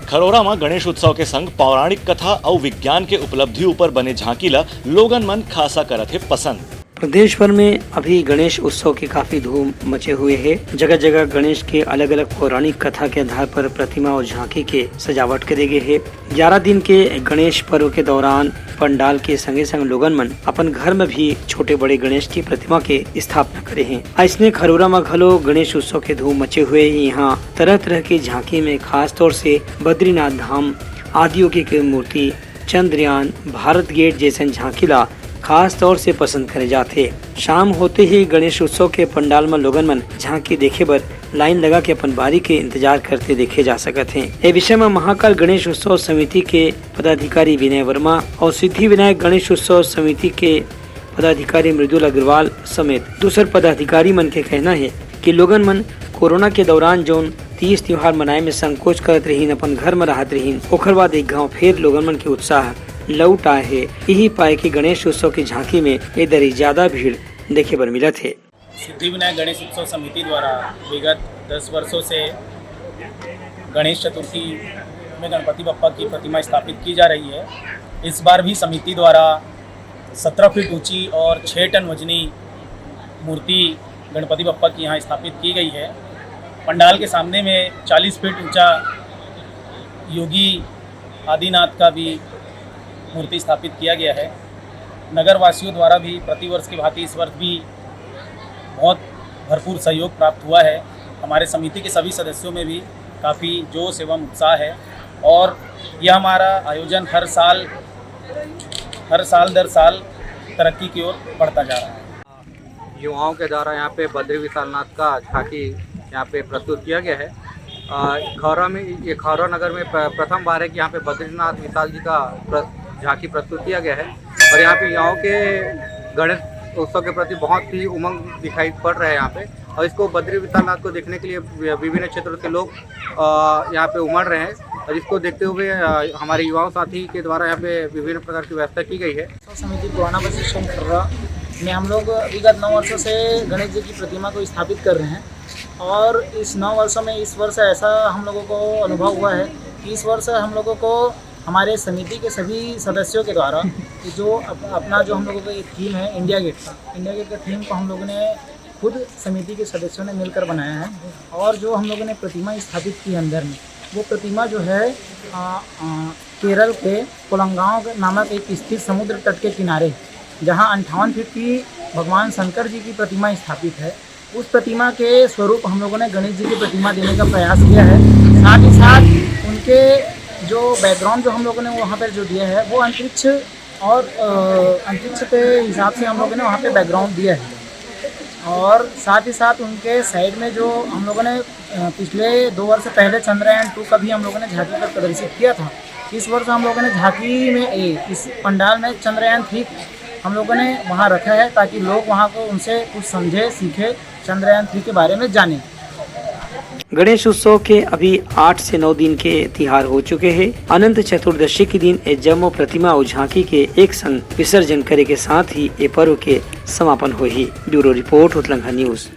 खरोरा में गणेश उत्सव के संग पौराणिक कथा और विज्ञान के उपलब्धि ऊपर बने झांकी ला लोगन मन खासा करत है पसंद। प्रदेश भर में अभी गणेश उत्सव की काफी धूम मचे हुए है। जगह जगह गणेश के अलग अलग पौराणिक कथा के आधार पर प्रतिमा और झांकी के सजावट करे गए है। 11 दिन के गणेश पर्व के दौरान पंडाल के संगे संग लोगन मन अपन घर में भी छोटे बड़े गणेश की प्रतिमा के स्थापना करे हैं। ऐसने खरोरा में घलो गणेश उत्सव के धूम मचे हुए। यहाँ तरह तरह की झांकी में खास तौर से बद्रीनाथ धाम, आदियोगी की मूर्ति, चंद्रयान, भारत गेट जैसे झांकी ला खास तौर से पसंद करे जाते। शाम होते ही गणेश उत्सव के पंडाल में लोगन मन झांकी देखे बर लाइन लगा के अपन बारी के इंतजार करते देखे जा सकते हैं। ये विषय में महाकाल गणेश उत्सव समिति के पदाधिकारी विनय वर्मा और सिद्धि विनायक गणेश उत्सव समिति के पदाधिकारी मृदुल अग्रवाल समेत दूसरे पदाधिकारी मन के कहना है कि लोगन मन कोरोना के दौरान जोन 30 त्योहार मनाए में संकोच करत रहीन, अपन घर में रहत रहीन, ओखर बाद एक गाँव फिर लोगन मन के उत्साह लौट आए है। यही पाए कि गणेश उत्सव की झांकी में ये दरी ज्यादा भीड़ देखे बर मिला थे। सिद्धि विनायक गणेश उत्सव समिति द्वारा विगत 10 वर्षों से गणेश चतुर्थी में गणपति बप्पा की प्रतिमा स्थापित की जा रही है। इस बार भी समिति द्वारा 17 फीट ऊंची और 6 टन वजनी मूर्ति गणपति बप्पा की यहाँ स्थापित की गई है। पंडाल के सामने में 40 फीट ऊंचा योगी आदिनाथ का भी मूर्ति स्थापित किया गया है। नगर वासियों द्वारा भी प्रतिवर्ष की भांति इस वर्ष भी बहुत भरपूर सहयोग प्राप्त हुआ है। हमारे समिति के सभी सदस्यों में भी काफ़ी जोश एवं उत्साह है और यह हमारा आयोजन हर साल दर साल तरक्की की ओर बढ़ता जा रहा है। युवाओं के द्वारा यहाँ पे बद्री विशालनाथ का झांकी यहाँ पे प्रस्तुत किया गया है। खौरा नगर में प्रथम बार है कि यहाँ पे बद्रीनाथ विशाल जी का झांकी प्रस्तुत किया गया है और यहाँ पे युवाओं के गणेश उत्सव के प्रति बहुत ही उमंग दिखाई पड़ रहा है यहाँ पे। और इसको बद्री विशालनाथ को देखने के लिए विभिन्न क्षेत्रों के लोग यहाँ पे उमड़ रहे हैं और इसको देखते हुए हमारे युवाओं साथी के द्वारा यहाँ पे विभिन्न प्रकार की व्यवस्था की गई है। समिति पुराना बस स्टैंड खर्रा में हम लोग विगत 9 वर्षों से गणेश जी की प्रतिमा को स्थापित कर रहे हैं और इस 9 वर्षों में इस वर्ष ऐसा हम लोगों को अनुभव हुआ है कि इस वर्ष हम लोगों को हमारे समिति के सभी सदस्यों के द्वारा जो अपना जो हम लोगों का एक थीम है इंडिया गेट का थीम को हम लोगों ने खुद समिति के सदस्यों ने मिलकर बनाया है और जो हम लोगों ने प्रतिमा स्थापित की अंदर में वो प्रतिमा जो है केरल के कोलंगांव नामक एक स्थित समुद्र तट के किनारे जहां 58 फीट की भगवान शंकर जी की प्रतिमा स्थापित है, उस प्रतिमा के स्वरूप हम लोगों ने गणेश जी की प्रतिमा देने का प्रयास किया है। साथ ही साथ उनके जो बैकग्राउंड जो हम लोगों ने वहाँ पर जो दिया है वो अंतरिक्ष के हिसाब से हम लोगों ने वहाँ पे बैकग्राउंड दिया है और साथ ही साथ उनके साइड में जो हम लोगों ने पिछले 2 वर्ष पहले चंद्रयान 2 का भी हम लोगों ने झांकी पर प्रदर्शित किया था। इस वर्ष हम लोगों ने झांकी में इस पंडाल में चंद्रयान 3 हम लोगों ने वहाँ रखा है ताकि लोग वहाँ को उनसे कुछ समझे सीखे, चंद्रयान 3 के बारे में जाने। गणेश उत्सव के अभी 8 से 9 दिन के त्योहार हो चुके हैं। अनंत चतुर्दशी के दिन जम्मू प्रतिमा और झांकी के एक संग विसर्जन करे के साथ ही ये पर्व के समापन हुई। Bureau report Uttalangha news.